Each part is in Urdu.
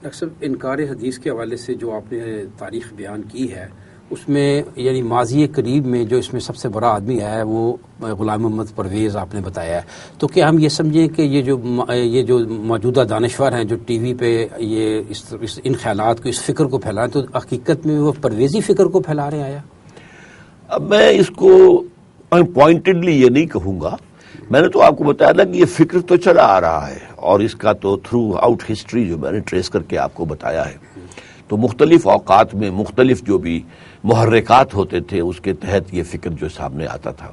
ڈاکٹر صاحب، انکار حدیث کے حوالے سے جو آپ نے تاریخ بیان کی ہے، اس میں یعنی ماضی قریب میں جو اس میں سب سے بڑا آدمی ہے وہ غلام محمد پرویز آپ نے بتایا ہے. تو کیا ہم یہ سمجھیں کہ یہ جو موجودہ دانشور ہیں جو ٹی وی پہ یہ ان خیالات کو، اس فکر کو پھیلا رہے ہیں، تو حقیقت میں وہ پرویزی فکر کو پھیلا رہے ہیں آیا؟ اب میں اس کو پوائنٹڈلی یہ نہیں کہوں گا. میں نے تو آپ کو بتایا نا کہ یہ فکر تو چلا آ رہا ہے، اور اس کا تو تھرو آؤٹ ہسٹری جو میں نے ٹریس کر کے آپ کو بتایا ہے، تو مختلف اوقات میں مختلف جو بھی محرکات ہوتے تھے اس کے تحت یہ فکر جو سامنے آتا تھا.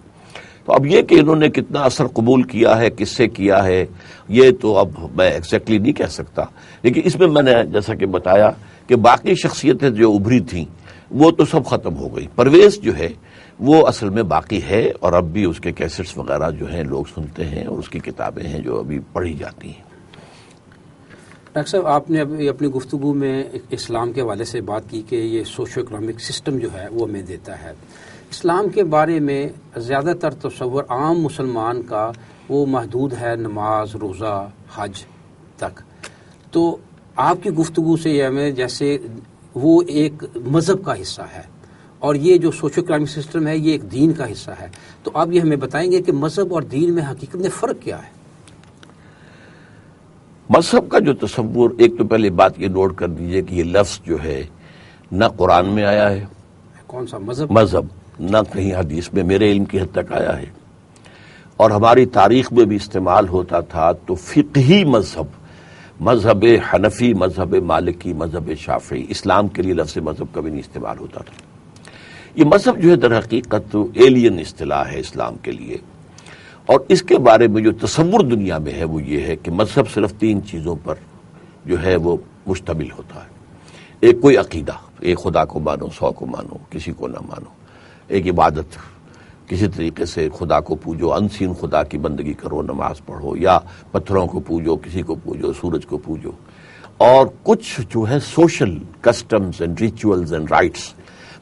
تو اب یہ کہ انہوں نے کتنا اثر قبول کیا ہے، کس سے کیا ہے، یہ تو اب میں ایگزیکٹلی نہیں کہہ سکتا. لیکن اس میں نے جیسا کہ بتایا کہ باقی شخصیتیں جو ابھری تھیں وہ تو سب ختم ہو گئی. پرویز جو ہے وہ اصل میں باقی ہے، اور اب بھی اس کے کیسٹس وغیرہ جو ہیں لوگ سنتے ہیں، اور اس کی کتابیں ہیں جو ابھی پڑھی جاتی ہیں. ڈاکٹر صاحب، آپ نے ابھی اپنی گفتگو میں اسلام کے حوالے سے بات کی کہ یہ سوشو اکنامک سسٹم جو ہے وہ ہمیں دیتا ہے. اسلام کے بارے میں زیادہ تر تصور عام مسلمان کا وہ محدود ہے نماز، روزہ، حج تک. تو آپ کی گفتگو سے یہ ہمیں جیسے وہ ایک مذہب کا حصہ ہے، اور یہ جو سوشو اکنامک سسٹم ہے یہ ایک دین کا حصہ ہے. تو آپ یہ ہمیں بتائیں گے کہ مذہب اور دین میں حقیقت میں فرق کیا ہے؟ مذہب کا جو تصور، ایک تو پہلے بات یہ نوٹ کر دیجئے کہ یہ لفظ جو ہے نہ قرآن میں آیا ہے. کون سا مذہب؟ مذہب نہ کہیں حدیث میں میرے علم کی حد تک آیا ہے، اور ہماری تاریخ میں بھی استعمال ہوتا تھا تو فقہی مذہب، مذہب حنفی، مذہب مالکی، مذہب شافعی. اسلام کے لیے لفظ مذہب کبھی نہیں استعمال ہوتا تھا. یہ مذہب جو ہے در حقیقت ایلین اصطلاح ہے اسلام کے لیے، اور اس کے بارے میں جو تصور دنیا میں ہے وہ یہ ہے کہ مذہب صرف 3 چیزوں پر جو ہے وہ مشتمل ہوتا ہے. ایک کوئی عقیدہ، ایک خدا کو مانو، 100 کو مانو، کسی کو نہ مانو. ایک عبادت، کسی طریقے سے خدا کو پوجو، انسین خدا کی بندگی کرو، نماز پڑھو، یا پتھروں کو پوجو، کسی کو پوجو، سورج کو پوجو. اور کچھ جو ہے social customs and rituals and rights.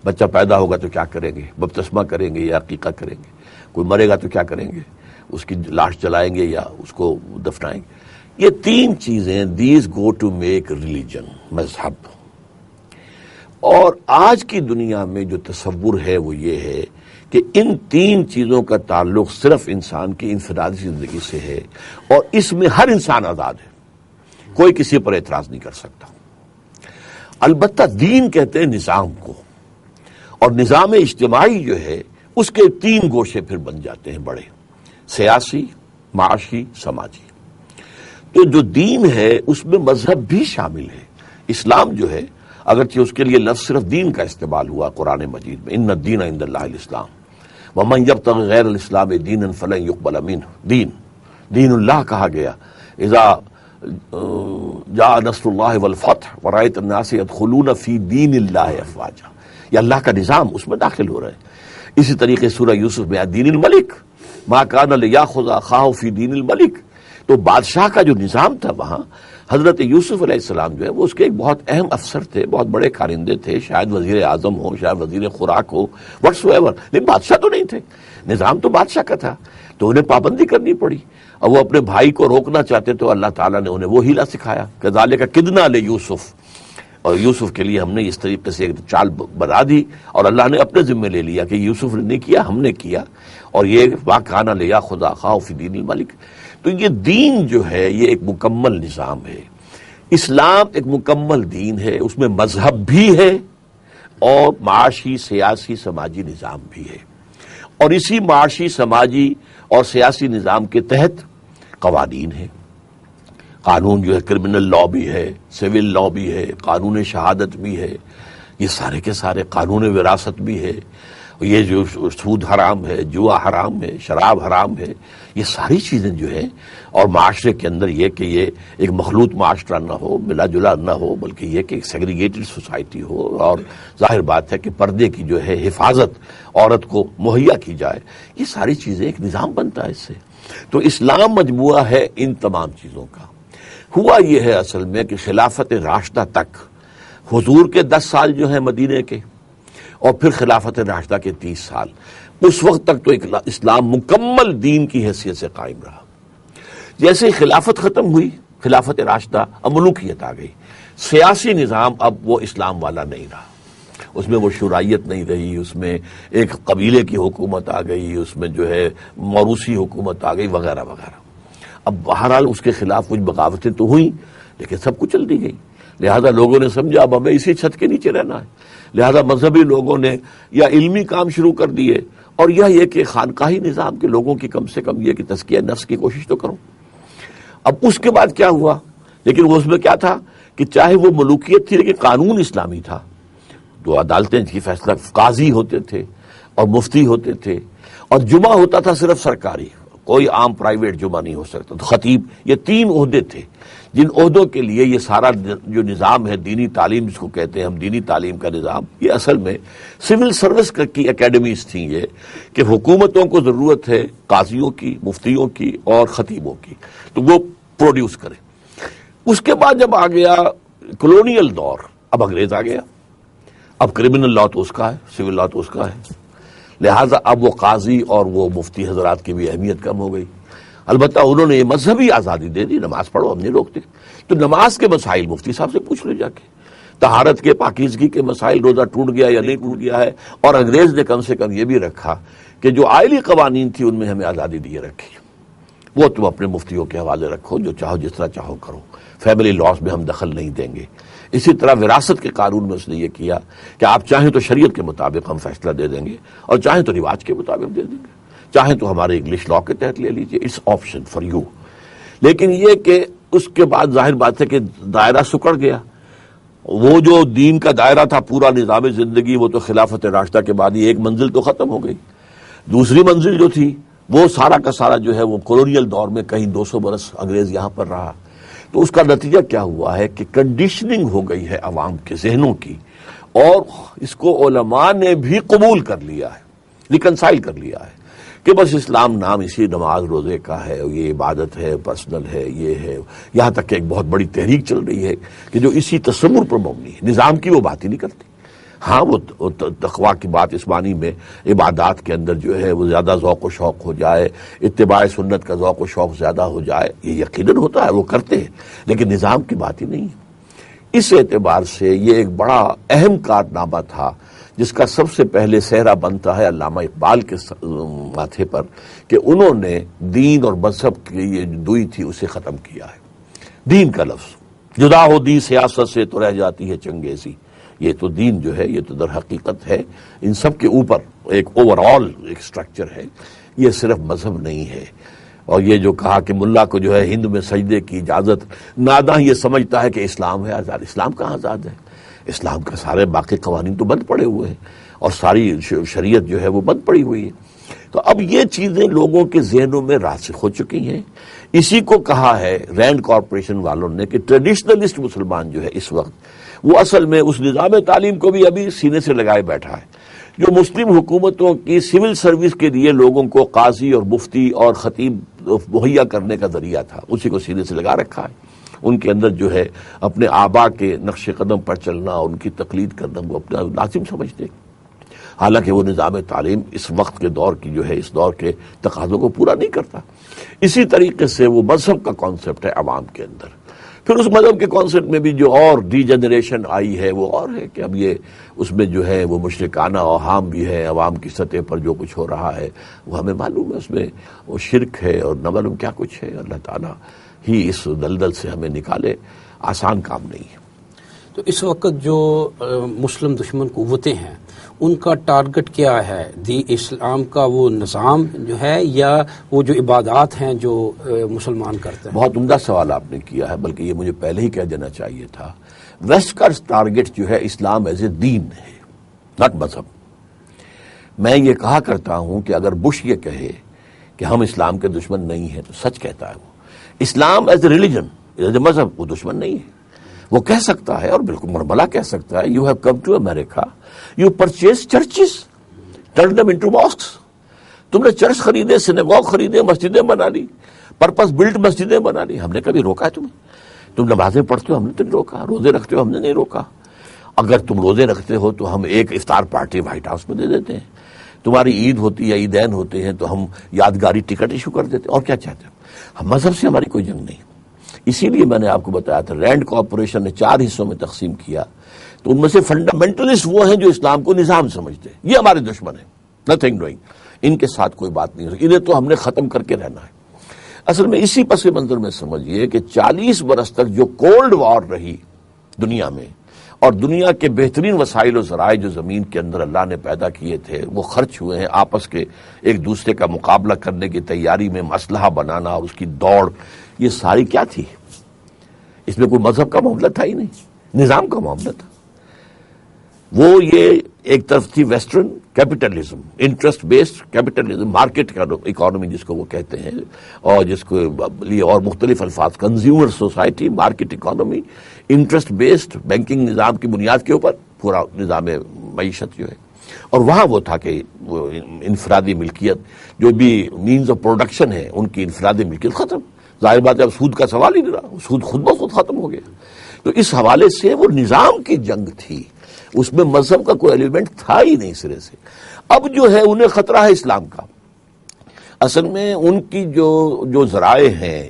بچہ پیدا ہوگا تو کیا کریں گے؟ بپتسمہ کریں گے یا عقیقہ کریں گے؟ کوئی مرے گا تو کیا کریں گے؟ اس کی لاش جلائیں گے یا اس کو دفنائیں گے؟ یہ 3 چیزیں، these go to make religion, مذہب. اور آج کی دنیا میں جو تصور ہے وہ یہ ہے کہ ان 3 چیزوں کا تعلق صرف انسان کی انفرادی زندگی سے ہے، اور اس میں ہر انسان آزاد ہے، کوئی کسی پر اعتراض نہیں کر سکتا. البتہ دین کہتے ہیں نظام کو، اور نظام اجتماعی جو ہے اس کے 3 گوشے پھر بن جاتے ہیں بڑے، سیاسی، معاشی، سماجی. تو جو دین ہے اس میں مذہب بھی شامل ہے. اسلام جو ہے اگرچہ اس کے لیے لفظ صرف دین کا استعمال ہوا قرآن مجید میں، ان الدین عند اللہ الاسلام ومن یبتغ غیر الاسلام دینا فلن یقبل منہ. دین اللہ کہا گیا. اذا جاء نصر اللہ والفتح ورأیت الناس يدخلون فی دین اللہ افواجا. یہ اللہ کا نظام، اس میں داخل ہو رہے ہیں. اسی طریقے سورہ یوسف میں دین الملک ما کان لیاخذ اخاہ فی دین الملک. تو بادشاہ کا جو نظام تھا وہاں، حضرت یوسف علیہ السلام جو ہے وہ اس کے ایک بہت اہم افسر تھے، بہت بڑے کارندے تھے، شاید وزیر اعظم ہو، شاید وزیر خوراک ہو، وٹس ایور، لیکن بادشاہ تو نہیں تھے. نظام تو بادشاہ کا تھا، تو انہیں پابندی کرنی پڑی. اور وہ اپنے بھائی کو روکنا چاہتے تو اللہ تعالیٰ نے انہیں وہ ہیلا سکھایا، کذالک کدنا لیوسف. اور یوسف کے لیے ہم نے اس طریقے سے ایک چال بنا دی، اور اللہ نے اپنے ذمہ لے لیا کہ یوسف نے نہیں کیا، ہم نے کیا. اور یہ ما کان لیاخذ اخاہ فی دین الملک. تو یہ دین جو ہے یہ ایک مکمل نظام ہے. اسلام ایک مکمل دین ہے، اس میں مذہب بھی ہے اور معاشی، سیاسی، سماجی نظام بھی ہے. اور اسی معاشی، سماجی اور سیاسی نظام کے تحت قوانین ہیں. قانون جو ہے کرمنل لا بھی ہے، سول لا بھی ہے، قانون شہادت بھی ہے، یہ سارے کے سارے قانون وراثت بھی ہے. یہ جو سود حرام ہے، جوا حرام ہے، شراب حرام ہے، یہ ساری چیزیں جو ہیں. اور معاشرے کے اندر یہ کہ یہ ایک مخلوط معاشرہ نہ ہو، ملا جلا نہ ہو، بلکہ یہ کہ ایک سیگریگیٹڈ سوسائٹی ہو. اور ظاہر بات ہے کہ پردے کی جو ہے حفاظت عورت کو مہیا کی جائے. یہ ساری چیزیں ایک نظام بنتا ہے اس سے. تو اسلام مجموعہ ہے ان تمام چیزوں کا. ہوا یہ ہے اصل میں کہ خلافت راشدہ تک، حضور کے 10 سال جو ہیں مدینے کے، اور پھر خلافت راشدہ کے 30 سال، اس وقت تک تو اسلام مکمل دین کی حیثیت سے قائم رہا. جیسے خلافت ختم ہوئی، خلافت راشدہ، اب ملوکیت آ گئی. سیاسی نظام اب وہ اسلام والا نہیں رہا، اس میں وہ شرائیت نہیں رہی، اس میں ایک قبیلے کی حکومت آ گئی، اس میں جو ہے موروثی حکومت آ گئی وغیرہ وغیرہ۔ اب بہرحال اس کے خلاف کچھ بغاوتیں تو ہوئیں لیکن سب کچھ چل دی گئی، لہذا لوگوں نے سمجھا اب ہمیں اسی چھت کے نیچے رہنا ہے، لہذا مذہبی لوگوں نے یا علمی کام شروع کر دیے، اور یہ کہ خانقاہی نظام کے لوگوں کی کم سے کم یہ کہ تزکیہ نفس کی کوشش تو کرو۔ اب اس کے بعد کیا ہوا، لیکن وہ اس میں کیا تھا کہ چاہے وہ ملوکیت تھی لیکن قانون اسلامی تھا، تو عدالتیں کی فیصلہ، قاضی ہوتے تھے اور مفتی ہوتے تھے، اور جمعہ ہوتا تھا صرف سرکاری، کوئی عام پرائیویٹ جمعہ نہیں ہو سکتا، تو خطیب، یہ 3 عہدے تھے جن عہدوں کے لیے یہ سارا جو نظام ہے دینی تعلیم جس کو کہتے ہیں ہم، دینی تعلیم کا نظام، یہ اصل میں سول سروس کی اکیڈمیز تھیں، یہ کہ حکومتوں کو ضرورت ہے قاضیوں کی، مفتیوں کی اور خطیبوں کی، تو وہ پروڈیوس کریں۔ اس کے بعد جب آ گیا کولونیل دور، اب انگریز آ گیا، اب کرمنل لا تو اس کا ہے، سول لا تو اس کا ہے، لہٰذا اب وہ قاضی اور وہ مفتی حضرات کی بھی اہمیت کم ہو گئی۔ البتہ انہوں نے یہ مذہبی آزادی دے دی، نماز پڑھو، ہم نہیں روکتے، تو نماز کے مسائل مفتی صاحب سے پوچھ لو جا کے، طہارت کے، پاکیزگی کے مسائل، روزہ ٹوٹ گیا یا نہیں ٹوٹ گیا ہے، اور انگریز نے کم سے کم یہ بھی رکھا کہ جو آئلی قوانین تھی ان میں ہمیں آزادی دیے رکھی، وہ تم اپنے مفتیوں کے حوالے رکھو، جو چاہو جس طرح چاہو کرو، فیملی لاز میں ہم دخل نہیں دیں گے۔ اسی طرح وراثت کے قانون میں اس نے یہ کیا کہ آپ چاہیں تو شریعت کے مطابق ہم فیصلہ دے دیں گے اور چاہیں تو رواج کے مطابق دے دیں گے، چاہیں تو ہمارے انگلش لا کے تحت لے لیجئے، اٹس آپشن فار یو۔ لیکن یہ کہ اس کے بعد ظاہر بات ہے کہ دائرہ سکڑ گیا، وہ جو دین کا دائرہ تھا پورا نظام زندگی، وہ تو خلافت راشدہ کے بعد ہی ایک منزل تو ختم ہو گئی، دوسری منزل جو تھی وہ سارا کا سارا جو ہے وہ کولونیل دور میں کہیں 200 برس انگریز یہاں پر رہا، تو اس کا نتیجہ کیا ہوا ہے کہ کنڈیشننگ ہو گئی ہے عوام کے ذہنوں کی، اور اس کو علماء نے بھی قبول کر لیا ہے، ریکنسائل کر لیا ہے کہ بس اسلام نام اسی نماز روزے کا ہے، یہ عبادت ہے، پرسنل ہے، یہ ہے، یہاں تک کہ ایک بہت بڑی تحریک چل رہی ہے کہ جو اسی تصور پر مبنی ہے، نظام کی وہ بات ہی نہیں کرتی۔ ہاں وہ تقویٰ کی بات اس معنی میں عبادات کے اندر جو ہے وہ زیادہ ذوق و شوق ہو جائے، اتباع سنت کا ذوق و شوق زیادہ ہو جائے، یہ یقیناً ہوتا ہے، وہ کرتے ہیں، لیکن نظام کی بات ہی نہیں ہے۔ اس اعتبار سے یہ ایک بڑا اہم کارنامہ تھا جس کا سب سے پہلے سہرا بنتا ہے علامہ اقبال کے ماتھے پر کہ انہوں نے دین اور مذہب کی یہ دوئی تھی اسے ختم کیا ہے۔ دین کا لفظ جدا ہو دی سیاست سے تو رہ جاتی ہے چنگیزی، یہ تو دین جو ہے یہ تو در حقیقت ہے ان سب کے اوپر ایک اوور آل ایک سٹرکچر ہے، یہ صرف مذہب نہیں ہے۔ اور یہ جو کہا کہ ملا کو جو ہے ہند میں سجدے کی اجازت، ناداں یہ سمجھتا ہے کہ اسلام ہے آزاد، اسلام کہاں آزاد ہے؟ اسلام کا سارے باقی قوانین تو بند پڑے ہوئے ہیں اور ساری شریعت جو ہے وہ بند پڑی ہوئی ہے۔ تو اب یہ چیزیں لوگوں کے ذہنوں میں راسخ ہو چکی ہیں۔ اسی کو کہا ہے رینڈ کارپوریشن والوں نے کہ ٹریڈیشنلسٹ مسلمان جو ہے اس وقت وہ اصل میں اس نظام تعلیم کو بھی ابھی سینے سے لگائے بیٹھا ہے جو مسلم حکومتوں کی سول سروس کے لیے لوگوں کو قاضی اور مفتی اور خطیب مہیا کرنے کا ذریعہ تھا، اسی کو سینے سے لگا رکھا ہے۔ ان کے اندر جو ہے اپنے آبا کے نقش قدم پر چلنا، ان کی تقلید کرنا وہ اپنا لازم سمجھتے، حالانکہ وہ نظام تعلیم اس وقت کے دور کی جو ہے اس دور کے تقاضوں کو پورا نہیں کرتا۔ اسی طریقے سے وہ مذہب کا کانسیپٹ ہے عوام کے اندر، پھر اس مذہب کے کانسیپٹ میں بھی جو اور ڈی جنریشن آئی ہے وہ اور ہے کہ اب یہ اس میں جو ہے وہ مشرکانہ اوہام بھی ہے، عوام کی سطح پر جو کچھ ہو رہا ہے وہ ہمیں معلوم ہے، اس میں وہ شرک ہے اور نہ معلوم کیا کچھ ہے۔ اللہ تعالیٰ ہی اس دلدل سے ہمیں نکالے، آسان کام نہیں ہے۔ تو اس وقت جو مسلم دشمن قوتیں ہیں ان کا ٹارگٹ کیا ہے؟ اسلام کا وہ نظام جو ہے یا وہ جو عبادات ہیں جو مسلمان کرتے ہیں؟ بہت عمدہ سوال آپ نے کیا ہے، بلکہ یہ مجھے پہلے ہی کہہ دینا چاہیے تھا۔ ویسٹ کا ٹارگٹ جو ہے اسلام ایز اے دین ہے، ناٹ مذہب۔ میں یہ کہا کرتا ہوں کہ اگر بش یہ کہے کہ ہم اسلام کے دشمن نہیں ہیں تو سچ کہتا ہے وہ۔ Islam as a religion, as a مذہب، وہ دشمن نہیں ہے۔ وہ کہہ سکتا ہے اور بالکل مرملا کہہ سکتا ہے، you have come to America, you purchase churches, turn them into mosques. تم نے چرچ خریدے، سینیگوگ خریدے، مسجدیں بنا لی، پرپس بلڈ مسجدیں بنا لی، ہم نے کبھی روکا ہے تمہیں؟ تم نمازیں پڑھتے ہو، ہم نے تو نہیں روکا، روزے رکھتے ہو، ہم نے نہیں روکا۔ اگر تم روزے رکھتے ہو تو ہم ایک افطار پارٹی وائٹ ہاؤس میں دے دیتے ہیں، تمہاری عید ہوتی ہے، عیدین ہوتے ہیں تو ہم یادگاری ٹکٹ ایشو کر دیتے ہیں، اور کیا چاہتے ہیں؟ ہم مذہب سے ہماری کوئی جنگ نہیں، اسی لیے میں نے آپ کو بتایا تھا رینڈ کارپوریشن نے 4 حصوں میں تقسیم کیا، تو ان میں سے فنڈامنٹلسٹ وہ ہیں جو اسلام کو نظام سمجھتے ہیں، یہ ہمارے دشمن ہیں، نتھنگ ڈوئنگ، ان کے ساتھ کوئی بات نہیں ہو سکتی، انہیں تو ہم نے ختم کر کے رہنا ہے۔ اصل میں اسی پس منظر میں سمجھیے کہ 40 برس تک جو کولڈ وار رہی دنیا میں، اور دنیا کے بہترین وسائل و ذرائع جو زمین کے اندر اللہ نے پیدا کیے تھے وہ خرچ ہوئے ہیں آپس کے ایک دوسرے کا مقابلہ کرنے کی تیاری میں، اسلحہ بنانا اور اس کی دوڑ، یہ ساری کیا تھی؟ اس میں کوئی مذہب کا معاملہ تھا ہی نہیں، نظام کا معاملہ تھا۔ وہ یہ ایک طرف تھی western capitalism, interest based capitalism, market economy جس کو وہ کہتے ہیں، اور جس کو لیے اور مختلف الفاظ، consumer society, market economy, interest based banking نظام کی بنیاد کے اوپر پورا نظام معیشت جو ہے۔ اور وہاں وہ تھا کہ وہ انفرادی ملکیت، جو بھی مینز آف پروڈکشن ہے ان کی انفرادی ملکیت ختم، ظاہر بات ہے اب سود کا سوال ہی نہیں رہا، سود خود بخود ختم ہو گیا۔ تو اس حوالے سے وہ نظام کی جنگ تھی، اس میں مذہب کا کوئی ایلیمنٹ تھا ہی نہیں سرے سے۔ اب جو ہے انہیں خطرہ ہے اسلام کا۔ اصل میں ان کی جو ذرائع ہیں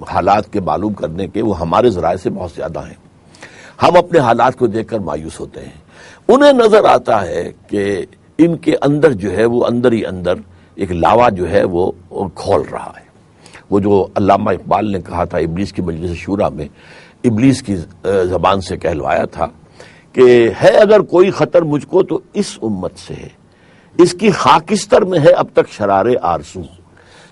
حالات کے معلوم کرنے کے، وہ ہمارے ذرائع سے بہت زیادہ ہیں۔ ہم اپنے حالات کو دیکھ کر مایوس ہوتے ہیں، انہیں نظر آتا ہے کہ ان کے اندر جو ہے وہ اندر ہی اندر ایک لاوا جو ہے وہ کھول رہا ہے۔ وہ جو علامہ اقبال نے کہا تھا ابلیس کی مجلس شورا میں، ابلیس کی زبان سے کہلوایا تھا کہ ہے اگر کوئی خطر مجھ کو تو اس امت سے ہے، اس کی خاکستر میں ہے اب تک شرار آرزو۔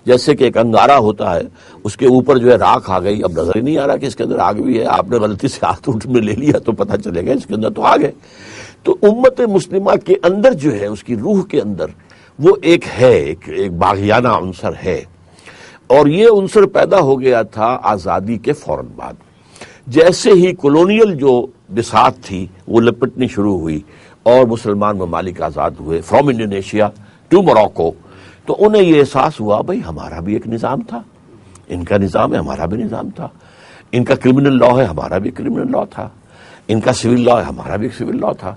جیسے کہ ایک انگارہ ہوتا ہے، اس کے اوپر جو ہے راکھ آ گئی، اب نظر ہی نہیں آ رہا کہ اس کے اندر آگ بھی ہے، آپ نے غلطی سے ہاتھ اٹھ میں لے لیا تو پتہ چلے گا اس کے اندر تو آگ ہے۔ تو امت مسلمہ کے اندر جو ہے، اس کی روح کے اندر وہ ایک ہے، ایک باغیانہ عنصر ہے، اور یہ عنصر پیدا ہو گیا تھا آزادی کے فوراً بعد۔ جیسے ہی کولونیل جو بساط تھی وہ لپٹنی شروع ہوئی اور مسلمان ممالک آزاد ہوئے، فرام انڈونیشیا ٹو موراکو، تو انہیں یہ احساس ہوا بھئی ہمارا بھی ایک نظام تھا، ان کا نظام ہے، ہمارا بھی نظام تھا، ان کا کرمنل لا ہے، ہمارا بھی کرمنل لا تھا، ان کا سول لا ہے، ہمارا بھی سول لا تھا،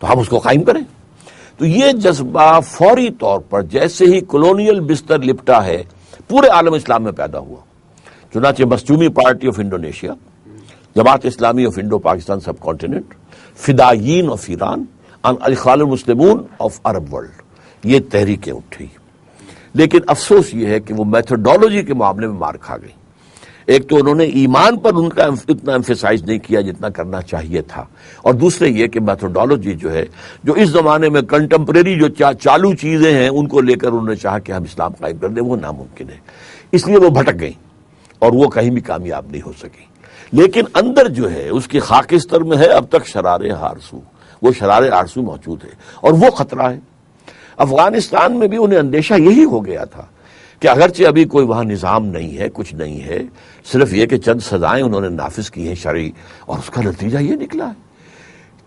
تو ہم اس کو قائم کریں۔ تو یہ جذبہ فوری طور پر جیسے ہی کولونیل بستر لپٹا ہے پورے عالم اسلام میں پیدا ہوا۔ چنانچہ مظلومی party of Indonesia, Jamaat Islami of Indo Pakistan subcontinent, فدائیین آف ایران، الاخوان المسلمون آف عرب ورلڈ، یہ تحریکیں اٹھی۔ لیکن افسوس یہ ہے کہ وہ میتھڈولوجی کے معاملے میں مار کھا گئی۔ ایک تو انہوں نے ایمان پر ان کا اتنا ایمفیسائز نہیں کیا جتنا کرنا چاہیے تھا، اور دوسرے یہ کہ میتھڈولوجی جو ہے، جو اس زمانے میں کنٹمپریری جو چالو چیزیں ہیں ان کو لے کر انہوں نے چاہا کہ ہم اسلام قائم کر دیں، وہ ناممکن ہے، اس لیے وہ بھٹک گئیں اور وہ کہیں بھی کامیاب نہیں ہو سکی۔ لیکن اندر جو ہے اس کی خاکستر میں ہے اب تک شرار آرزو، وہ شرار آرزو موجود ہے اور وہ خطرہ ہے۔ افغانستان میں بھی انہیں اندیشہ یہی ہو گیا تھا کہ اگرچہ ابھی کوئی وہاں نظام نہیں ہے، کچھ نہیں ہے، صرف یہ کہ چند سزائیں انہوں نے نافذ کی ہیں شرعی، اور اس کا نتیجہ یہ نکلا ہے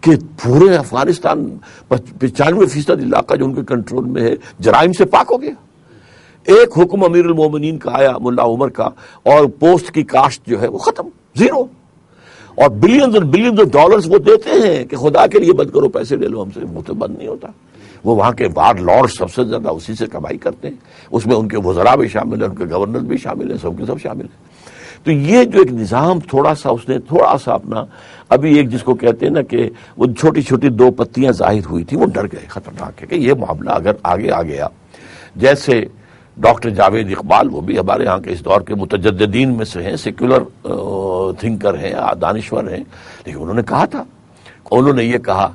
کہ پورے افغانستان 95% علاقہ جو ان کے کنٹرول میں ہے جرائم سے پاک ہو گیا۔ ایک حکم امیر المومنین کا آیا ملا عمر کا، اور پوسٹ کی کاشت جو ہے وہ ختم، زیرو، اور بلینز اور بلینز آف ڈالرز وہ دیتے ہیں کہ خدا کے لیے بند کرو، پیسے لے لو ہم سے، وہ تو بند نہیں ہوتا۔ وہ وہاں کے وار لارڈ سب سے زیادہ اسی سے کمائی کرتے ہیں، اس میں ان کے وزراء بھی شامل ہیں، ان کے گورنر بھی شامل ہیں، سب کے سب شامل ہیں۔ تو یہ جو ایک نظام تھوڑا سا اس نے تھوڑا سا اپنا، ابھی ایک جس کو کہتے ہیں نا کہ وہ چھوٹی چھوٹی 2 پتیاں ظاہر ہوئی تھی، وہ ڈر گئے، خطرناک ہے کہ یہ معاملہ اگر آگے آ گیا، جیسے ڈاکٹر جاوید اقبال، وہ بھی ہمارے ہاں کے اس دور کے متجددین میں سے ہیں، سیکولر تھنکر ہیں، دانشور ہیں، لیکن انہوں نے کہا تھا، انہوں نے یہ کہا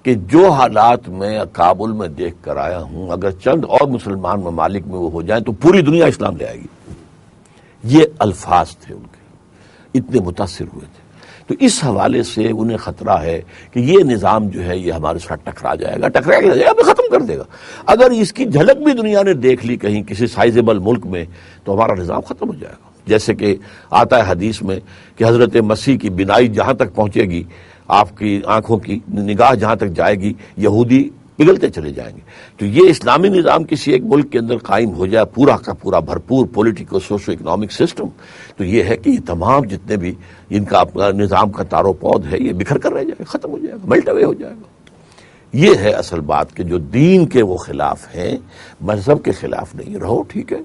کہ جو حالات میں کابل میں دیکھ کر آیا ہوں، اگر چند اور مسلمان ممالک میں وہ ہو جائیں تو پوری دنیا اسلام لے آئے گی۔ یہ الفاظ تھے ان کے، اتنے متاثر ہوئے تھے۔ تو اس حوالے سے انہیں خطرہ ہے کہ یہ نظام جو ہے یہ ہمارے ساتھ ٹکرا جائے گا، ختم کر دے گا۔ اگر اس کی جھلک بھی دنیا نے دیکھ لی کہیں کسی سائزیبل ملک میں تو ہمارا نظام ختم ہو جائے گا۔ جیسے کہ آتا ہے حدیث میں کہ حضرت مسیح کی بینائی جہاں تک پہنچے گی، آپ کی آنکھوں کی نگاہ جہاں تک جائے گی، یہودی پگھلتے چلے جائیں گے۔ تو یہ اسلامی نظام کسی ایک ملک کے اندر قائم ہو جائے، پورا کا پورا بھرپور پولیٹیکل سوشو اکنامک سسٹم، تو یہ ہے کہ یہ تمام جتنے بھی ان کا اپنا نظام کا تار و پود ہے یہ بکھر کر رہ جائے گا، ختم ہو جائے گا، میلٹ اوے ہو جائے گا۔ یہ ہے اصل بات کہ جو دین کے وہ خلاف ہیں، مذہب کے خلاف نہیں، رہو ٹھیک ہے۔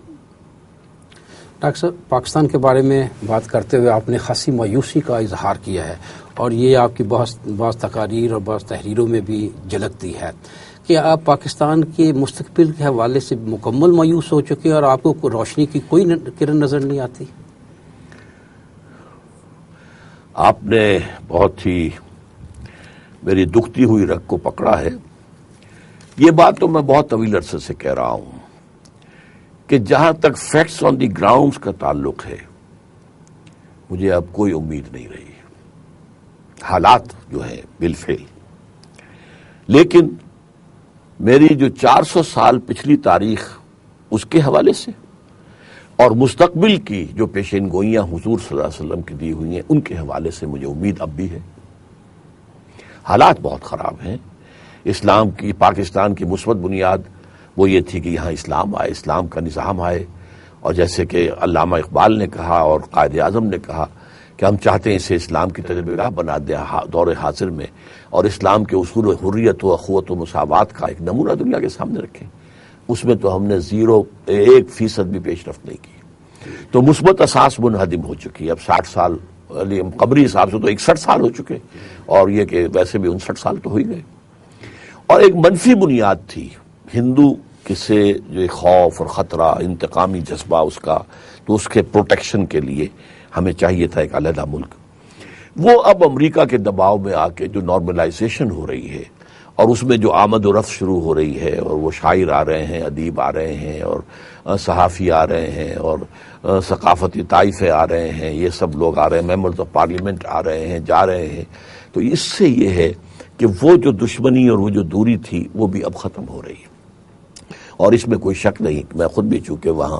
ڈاکٹر صاحب، پاکستان کے بارے میں بات کرتے ہوئے آپ نے خاصی مایوسی کا اظہار کیا ہے، اور یہ آپ کی بعض تقاریر اور بعض تحریروں میں بھی جھلکتی ہے کہ آپ پاکستان کے مستقبل کے حوالے سے مکمل مایوس ہو چکے اور آپ کو روشنی کی کوئی کرن نظر نہیں آتی۔ آپ نے بہت ہی میری دکھتی ہوئی رگ کو پکڑا ہے۔ یہ بات تو میں بہت طویل عرصے سے کہہ رہا ہوں کہ جہاں تک فیکٹس آن دی گراؤنڈز کا تعلق ہے مجھے اب کوئی امید نہیں رہی، حالات جو ہیں بالفعل۔ لیکن میری جو 400 سال پچھلی تاریخ اس کے حوالے سے اور مستقبل کی جو پیشین گوئیاں حضور صلی اللہ علیہ وسلم کی دی ہوئی ہیں ان کے حوالے سے مجھے امید اب بھی ہے۔ حالات بہت خراب ہیں۔ اسلام کی، پاکستان کی مثبت بنیاد وہ یہ تھی کہ یہاں اسلام آئے، اسلام کا نظام آئے، اور جیسے کہ علامہ اقبال نے کہا اور قائد اعظم نے کہا کہ ہم چاہتے ہیں اسے اسلام کی تجربہ گاہ بنا دیں دور حاضر میں، اور اسلام کے اصول حریت و اخوت و مساوات کا ایک نمونہ دنیا کے سامنے رکھیں۔ اس میں تو ہم نے 1% بھی پیش رفت نہیں کی، تو مثبت اساس منہدم ہو چکی۔ اب 60 سال قبری حساب سے تو 61 سال ہو چکے، اور یہ کہ ویسے بھی 59 سال تو ہو ہی گئے۔ اور ایک منفی بنیاد تھی ہندو سے جو خوف اور خطرہ، انتقامی جذبہ اس کا، تو اس کے پروٹیکشن کے لیے ہمیں چاہیے تھا ایک علیحدہ ملک۔ وہ اب امریکہ کے دباؤ میں آ کے جو نارملائزیشن ہو رہی ہے، اور اس میں جو آمد و رفت شروع ہو رہی ہے، اور وہ شاعر آ رہے ہیں، ادیب آ رہے ہیں، اور صحافی آ رہے ہیں، اور ثقافتی طائفے آ رہے ہیں، یہ سب لوگ آ رہے ہیں، ممبرز آف پارلیمنٹ آ رہے ہیں، جا رہے ہیں، تو اس سے یہ ہے کہ وہ جو دشمنی اور وہ جو دوری تھی وہ بھی اب ختم ہو رہی ہے۔ اور اس میں کوئی شک نہیں، میں خود بھی چونکہ وہاں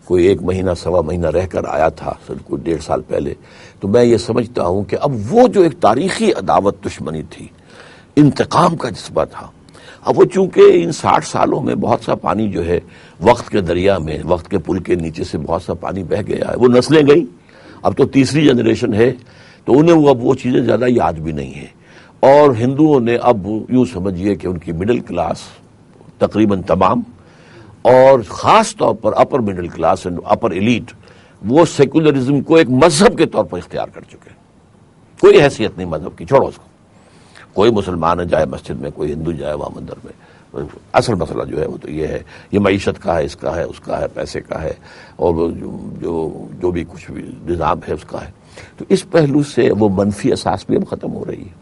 کوئی 1 مہینہ سوا مہینہ رہ کر آیا تھا، کوئی 1.5 سال پہلے، تو میں یہ سمجھتا ہوں کہ اب وہ جو ایک تاریخی عداوت دشمنی تھی، انتقام کا جذبہ تھا، اب وہ چونکہ ان 60 سالوں میں بہت سا پانی جو ہے وقت کے دریا میں، وقت کے پل کے نیچے سے بہت سا پانی بہہ گیا ہے، وہ نسلیں گئی، اب تو تیسری جنریشن ہے، تو انہیں اب وہ چیزیں زیادہ یاد بھی نہیں ہیں۔ اور ہندوؤں نے اب یوں سمجھیے کہ ان کی مڈل کلاس تقریباً تمام، اور خاص طور پر upper middle class and upper elite, وہ سیکولرزم کو ایک مذہب کے طور پر اختیار کر چکے ہیں۔ کوئی حیثیت نہیں مذہب کی، چھوڑو اس کو، کوئی مسلمان ہے جائے مسجد میں، کوئی ہندو جائے وہاں مندر میں، اصل مسئلہ جو ہے وہ تو یہ ہے، یہ معیشت کا ہے، اس کا ہے، اس کا ہے، پیسے کا ہے، اور جو بھی کچھ بھی نظام ہے اس کا ہے۔ تو اس پہلو سے وہ منفی اساس بھی اب ختم ہو رہی ہے۔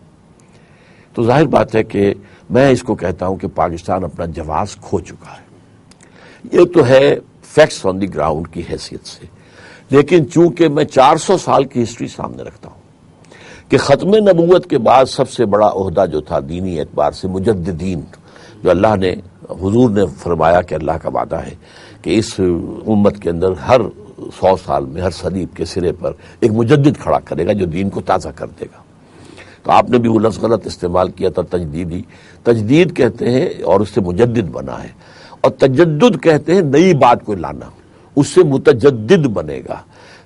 تو ظاہر بات ہے کہ میں اس کو کہتا ہوں کہ پاکستان اپنا جواز کھو چکا ہے۔ یہ تو ہے فیکٹس آن دی گراؤنڈ کی حیثیت سے، لیکن چونکہ میں 400 سال کی ہسٹری سامنے رکھتا ہوں کہ ختم نبوت کے بعد سب سے بڑا عہدہ جو تھا دینی اعتبار سے مجددین، جو اللہ نے، حضور نے فرمایا کہ اللہ کا وعدہ ہے کہ اس امت کے اندر ہر 100 سال میں، ہر صدی کے سرے پر ایک مجدد کھڑا کرے گا جو دین کو تازہ کر دے گا۔ تو آپ نے بھی وہ لفظ غلط استعمال کیا تھا، تجدیدی، تجدید کہتے ہیں اور اس سے مجدد بنا ہے، اور تجدد کہتے ہیں نئی بات کو لانا، اس سے متجدد بنے گا۔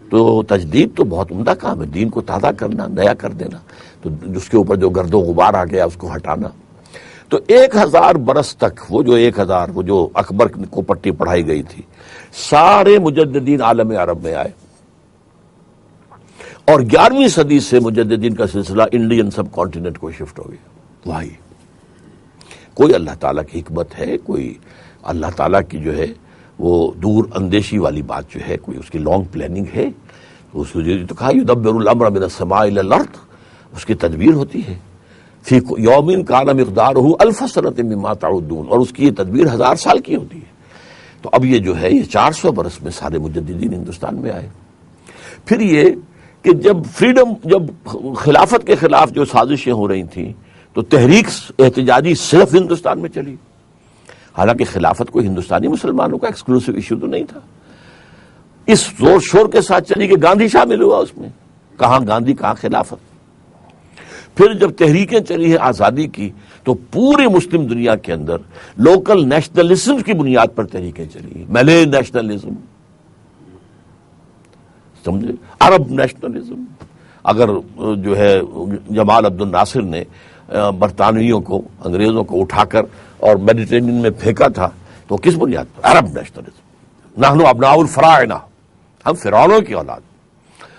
تو تجدید تو بہت عمدہ کام ہے، دین کو تازہ کرنا، نیا کر دینا، تو اس کے اوپر جو گرد و غبار آ گیا اس کو ہٹانا۔ تو 1000 برس تک وہ جو اکبر کو پٹی پڑھائی گئی تھی، سارے مجددین عالم عرب میں آئے، اور 11ویں صدی سے مجددین کا سلسلہ انڈین سب کانٹیننٹ کو شفٹ ہو گیا۔ وہی کوئی اللہ تعالیٰ کی حکمت ہے، کوئی اللہ تعالیٰ کی جو ہے وہ دور اندیشی والی بات جو ہے، کوئی اس کی لانگ پلاننگ ہے، اس نے تو کہا یدبر الامر من السماء الی الارض، اس کی تدبیر ہوتی ہے، فی یوم کان مقدارہ 1000 سنۃ مما تعدون، اور اس کی یہ تدبیر 1000 سال کی ہوتی ہے۔ تو اب یہ جو ہے یہ 400 برس میں سارے مجددین ہندوستان میں آئے۔ پھر یہ کہ جب خلافت کے خلاف جو سازشیں ہو رہی تھیں تو تحریک احتجاجی صرف ہندوستان میں چلی، حالانکہ خلافت کوئی ہندوستانی مسلمانوں کا ایکسکلوسیو ایشو تو نہیں تھا، اس زور شور کے ساتھ چلی کہ گاندھی شامل ہوا اس میں، کہاں گاندھی کہاں خلافت۔ پھر جب تحریکیں چلی ہیں آزادی کی تو پوری مسلم دنیا کے اندر لوکل نیشنلزم کی بنیاد پر تحریکیں چلی، ملے نیشنلزم، سمجھے، عرب نیشنلزم۔ اگر جو ہے جمال عبد الناصر نے برطانویوں کو، انگریزوں کو اٹھا کر اور میڈیٹرینین میں پھینکا تھا تو کس بنیاد پر؟ عرب نیشنلزم، نحن ابناء الفراعنہ، ہم فرعونوں کی اولاد ہیں۔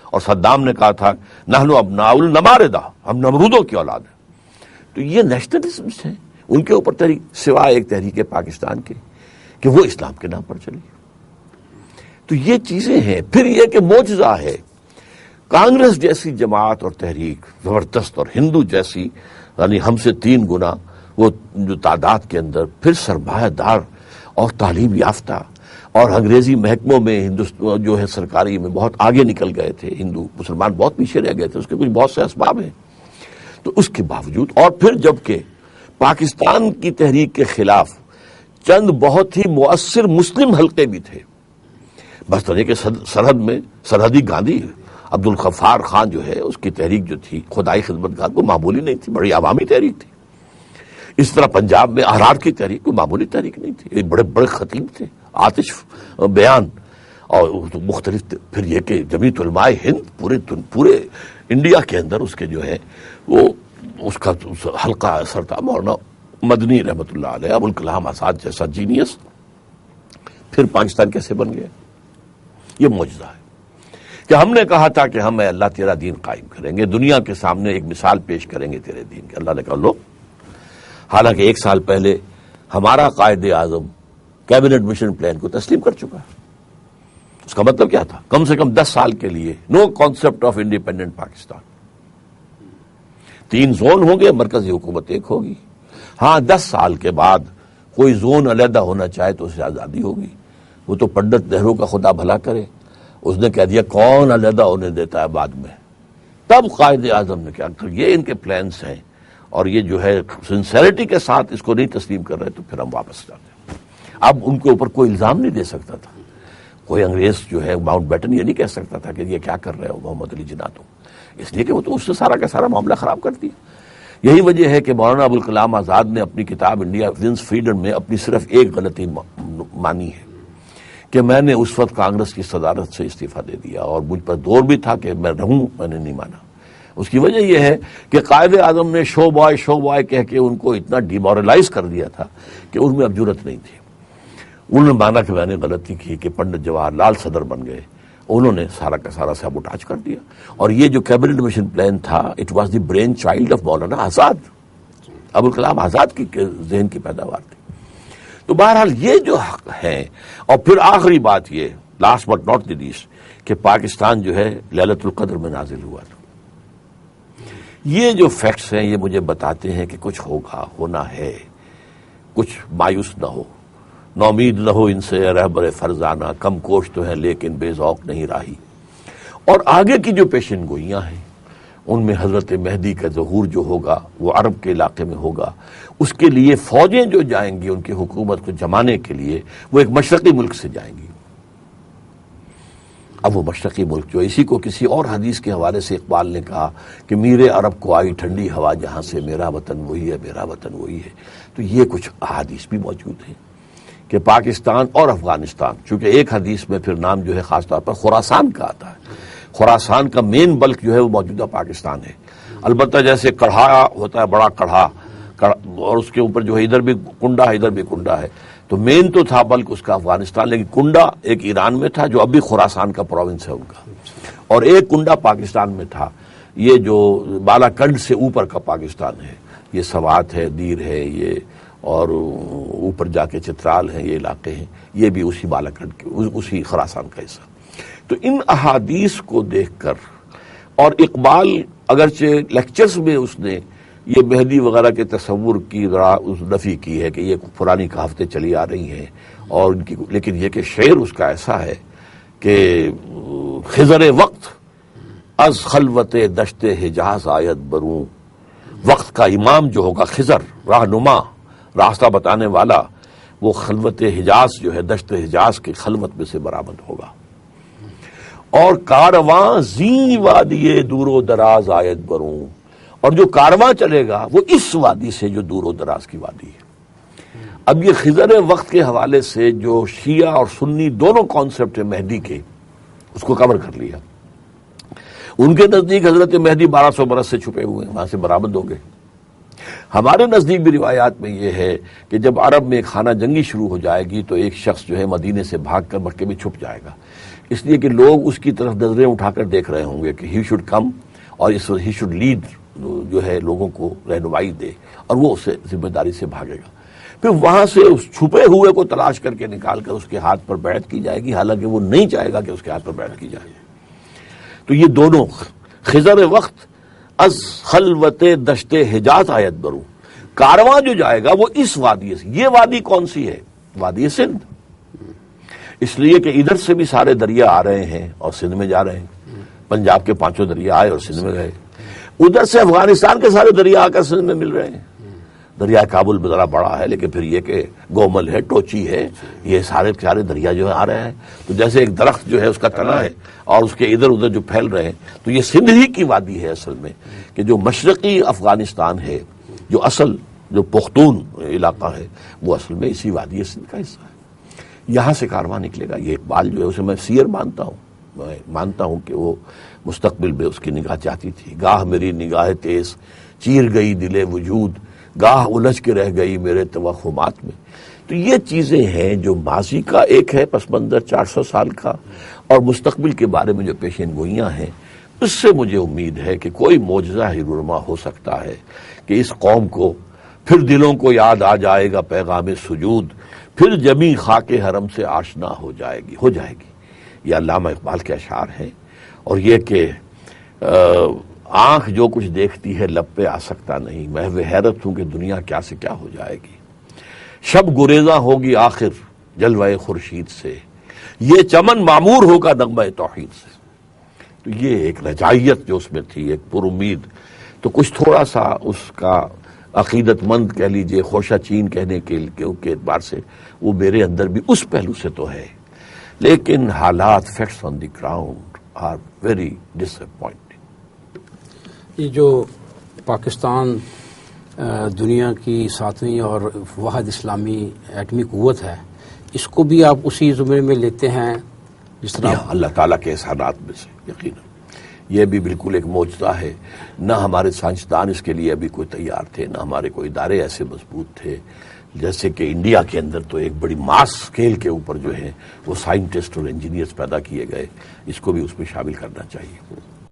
اور صدام نے کہا تھا نحن ابناء النماردہ، ہم نمرودوں کی اولاد ہیں۔ تو یہ نیشنلزمس ہیں ان کے اوپر تحریک، سوائے ایک تحریک پاکستان کے کہ وہ اسلام کے نام پر چلی۔ تو یہ چیزیں ہیں۔ پھر یہ کہ معجزہ ہے کانگریس جیسی جماعت اور تحریک زبردست، اور ہندو جیسی یعنی ہم سے 3 گنا وہ جو تعداد کے اندر، پھر سرمایہ دار اور تعلیم یافتہ، اور انگریزی محکموں میں ہندوستان جو ہے سرکاری میں بہت آگے نکل گئے تھے، ہندو مسلمان بہت پیچھے رہ گئے تھے، اس کے کچھ بہت سے اسباب ہیں۔ تو اس کے باوجود، اور پھر جبکہ پاکستان کی تحریک کے خلاف چند بہت ہی مؤثر مسلم حلقے بھی تھے، بس طرح کے سرحد میں سرحدی گاندھی عبد الغفار خان جو ہے، اس کی تحریک جو تھی خدائی خدمت گار، وہ معمولی نہیں تھی، بڑی عوامی تحریک تھی۔ اس طرح پنجاب میں احرار کی تحریک کوئی معمولی تحریک نہیں تھی، بڑے بڑے خطیب تھے، آتش بیان، اور مختلف۔ پھر یہ کہ جمیعت علماء ہند پورے انڈیا کے اندر اس کے جو ہے وہ اس کا حلقہ اثر تھا، مولانا مدنی رحمۃ اللہ علیہ، ابوالکلام آزاد جیسا جینیس پھر پاکستان کیسے بن گیا؟ یہ معجزہ ہے کہ ہم نے کہا تھا کہ ہم اے اللہ تیرا دین قائم کریں گے، دنیا کے سامنے ایک مثال پیش کریں گے تیرے دین کی۔ اللہ نے کہا لو، حالانکہ 1 سال پہلے ہمارا Quaid Azam cabinet mission plan کو تسلیم کر چکا ہے۔ اس کا مطلب کیا تھا؟ کم سے کم 10 سال کے لیے no concept of independent Pakistan, 3 zone ہوں گے، مرکزی حکومت 1 ہوگی۔ ہاں 10 سال کے بعد کوئی زون علیحدہ ہونا چاہے تو اسے آزادی ہوگی۔ وہ تو پنڈت نہرو کا خدا بھلا کرے، اس نے کہہ دیا کون علیحدہ ہونے دیتا ہے بعد میں۔ تب قائد اعظم نے کیا کہ یہ ان کے پلانس ہیں اور یہ جو ہے سنسیریٹی کے ساتھ اس کو نہیں تسلیم کر رہے، تو پھر ہم واپس جاتے ہیں۔ اب ان کے اوپر کوئی الزام نہیں دے سکتا تھا کوئی انگریز جو ہے ماؤنٹ بیٹن، یہ نہیں کہہ سکتا تھا کہ یہ کیا کر رہے ہو محمد علی جناح، تو اس لیے کہ وہ تو اس سے سارا کا سارا معاملہ خراب کر دیا۔ یہی وجہ ہے کہ مولانا ابوالکلام آزاد نے اپنی کتاب انڈیا ونز فریڈم میں اپنی صرف ایک غلطی مانی ہے کہ میں نے اس وقت کانگریس کی صدارت سے استعفیٰ دے دیا، اور مجھ پر دور بھی تھا کہ میں رہوں، میں نے نہیں مانا۔ اس کی وجہ یہ ہے کہ قائد اعظم نے شو بوائے کہہ کے ان کو اتنا ڈیمورلائز کر دیا تھا کہ ان میں اب جرأت نہیں تھی۔ انہوں نے مانا کہ میں نے غلطی کی کہ پنڈت جواہر لال صدر بن گئے، انہوں نے سارا کا سارا سیبوٹاج کر دیا۔ اور یہ جو کیبنٹ مشن پلان تھا، it was the brain child of Maulana Azad, Abul Kalam Azad کی ذہن کی پیداوار تھی۔ تو بہرحال یہ جو حق ہیں، اور پھر آخری بات یہ، last but not the least, کہ پاکستان جو ہے لیلۃ القدر میں نازل ہوا تھا۔ یہ جو فیکٹس ہیں یہ مجھے بتاتے ہیں کہ کچھ ہوگا، ہونا ہے، کچھ مایوس نہ ہو، نومید نہ ہو ان سے رہبر فرزانہ، کم کوش تو ہے لیکن بے ذوق نہیں راہی۔ اور آگے کی جو پیشن گوئیاں ہیں ان میں حضرت مہدی کا ظہور جو ہوگا وہ عرب کے علاقے میں ہوگا، اس کے لیے فوجیں جو جائیں گی ان کی حکومت کو جمانے کے لیے، وہ ایک مشرقی ملک سے جائیں گی۔ اب وہ مشرقی ملک جو، اسی کو کسی اور حدیث کے حوالے سے اقبال نے کہا کہ میرے عرب کو آئی ٹھنڈی ہوا جہاں سے، میرا وطن وہی ہے، میرا وطن وہی ہے۔ تو یہ کچھ احادیث بھی موجود ہیں کہ پاکستان اور افغانستان، چونکہ ایک حدیث میں پھر نام جو ہے خاص طور پر خراسان کا آتا ہے، خراسان کا مین بلک جو ہے وہ موجودہ پاکستان ہے۔ البتہ جیسے کڑھا ہوتا ہے، بڑا کڑھا، اور اس کے اوپر جو ہے ادھر بھی کنڈا ہے ادھر بھی کنڈا ہے، تو مین تو تھا بلک اس کا افغانستان، لیکن کنڈا ایک ایران میں تھا جو اب بھی خراسان کا پروونس ہے ان کا، اور ایک کنڈا پاکستان میں تھا، یہ جو بالا کنڈ سے اوپر کا پاکستان ہے، یہ سوات ہے، دیر ہے یہ، اور اوپر جا کے چترال ہیں، یہ علاقے ہیں، یہ بھی اسی بالا کنڈ کے، اسی خراسان کا حصہ۔ تو ان احادیث کو دیکھ کر، اور اقبال اگرچہ لیکچرز میں اس نے یہ مہدی وغیرہ کے تصور کی نفی کی ہے کہ یہ پرانی کہاوتیں چلی آ رہی ہیں، اور ان کی، لیکن یہ کہ شعر اس کا ایسا ہے کہ خضر وقت از خلوت دشت حجاز آیت بروں، وقت کا امام جو ہوگا خضر، رہنما، راستہ بتانے والا، وہ خلوت حجاز جو ہے، دشت حجاز کی خلوت میں سے برآمد ہوگا، اور کارواں زی وادی دور و دراز آیت بروں، اور جو کارواں چلے گا وہ اس وادی سے جو دور و دراز کی وادی ہے۔ اب یہ خضر وقت کے حوالے سے جو شیعہ اور سنی دونوں کانسیپٹ ہیں مہدی کے، اس کو کور کر لیا۔ ان کے نزدیک حضرت مہدی 1200 برس سے چھپے ہوئے ہیں، وہاں سے برآمد ہو گئے۔ ہمارے نزدیک بھی روایات میں یہ ہے کہ جب عرب میں خانہ جنگی شروع ہو جائے گی تو ایک شخص جو ہے مدینے سے بھاگ کر مکے میں چھپ جائے گا، اس لیے کہ لوگ اس کی طرف نظریں اٹھا کر دیکھ رہے ہوں گے کہ ہی شوڈ کم، اور اس ہی شوڈ لیڈ، جو ہے لوگوں کو رہنمائی دے، اور وہ اسے ذمہ داری سے بھاگے گا۔ پھر وہاں سے اس چھپے ہوئے کو تلاش کر کے نکال کر اس کے ہاتھ پر بیعت کی جائے گی، حالانکہ وہ نہیں چاہے گا کہ اس کے ہاتھ پر بیعت کی جائے۔ تو یہ دونوں خضر وقت از خلوت دشت حجاز آیت برو، کارواں جو جائے گا وہ اس وادی سے، یہ وادی کون سی ہے؟ وادی سندھ، اس لیے کہ ادھر سے بھی سارے دریا آ رہے ہیں اور سندھ میں جا رہے ہیں، پنجاب کے 5 دریا آئے اور سندھ میں گئے، ادھر سے افغانستان کے سارے دریا آ کر سندھ میں مل رہے ہیں۔ دریا کابل ذرا بڑا ہے، لیکن پھر یہ کہ گومل ہے، ٹوچی ہے، یہ سارے دریا جو ہے آ رہے ہیں۔ تو جیسے ایک درخت جو ہے اس کا تنا ہے اور اس کے ادھر ادھر جو پھیل رہے ہیں، تو یہ سندھ ہی کی وادی ہے اصل میں، کہ جو مشرقی افغانستان ہے، جو اصل جو پختون علاقہ ہے، وہ اصل میں اسی وادی سندھ کا حصہ ہے۔ یہاں سے کارواں نکلے گا۔ یہ اقبال جو ہے اسے میں سیر مانتا ہوں، میں مانتا ہوں کہ وہ مستقبل میں اس کی نگاہ چاہتی تھی۔ گاہ میری نگاہ تیز چیر گئی دل وجود، گاہ الجھ کے رہ گئی میرے توہمات میں۔ تو یہ چیزیں ہیں جو ماضی کا ایک ہے پس منظر 400 سال کا، اور مستقبل کے بارے میں جو پیشین گوئیاں ہیں، اس سے مجھے امید ہے کہ کوئی معجزہ ہی رونما ہو سکتا ہے کہ اس قوم کو پھر دلوں کو یاد آ جائے گا پیغام سجود، پھر جمی خاک حرم سے آشنا ہو جائے گی۔ یہ علامہ اقبال کے اشعار ہیں، اور یہ کہ آنکھ جو کچھ دیکھتی ہے لب پہ آ سکتا نہیں، محو حیرت ہوں کہ دنیا کیا سے کیا ہو جائے گی، شب گریزاں ہوگی آخر جلوہ خورشید سے، یہ چمن معمور ہوگا نغمہ توحید سے۔ تو یہ ایک رجائیت جو اس میں تھی، ایک پر امید، تو کچھ تھوڑا سا اس کا عقیدت مند کہہ لیجئے، خوشہ چین کہنے کے اعتبار سے وہ میرے اندر بھی اس پہلو سے تو ہے، لیکن حالات facts on the ground are very disappointing. یہ جو پاکستان دنیا کی 7ویں اور واحد اسلامی ایٹمی قوت ہے، اس کو بھی آپ اسی زمرے میں لیتے ہیں جس طرح اللہ تعالیٰ کے احسانات میں سے یقیناً یہ بھی بالکل ایک معجزہ ہے۔ نہ ہمارے سائنسدان اس کے لیے ابھی کوئی تیار تھے، نہ ہمارے کوئی ادارے ایسے مضبوط تھے، جیسے کہ انڈیا کے اندر تو ایک بڑی ماس اسکیل کے اوپر جو ہے وہ سائنٹسٹ اور انجینئرز پیدا کیے گئے، اس کو بھی اس میں شامل کرنا چاہیے۔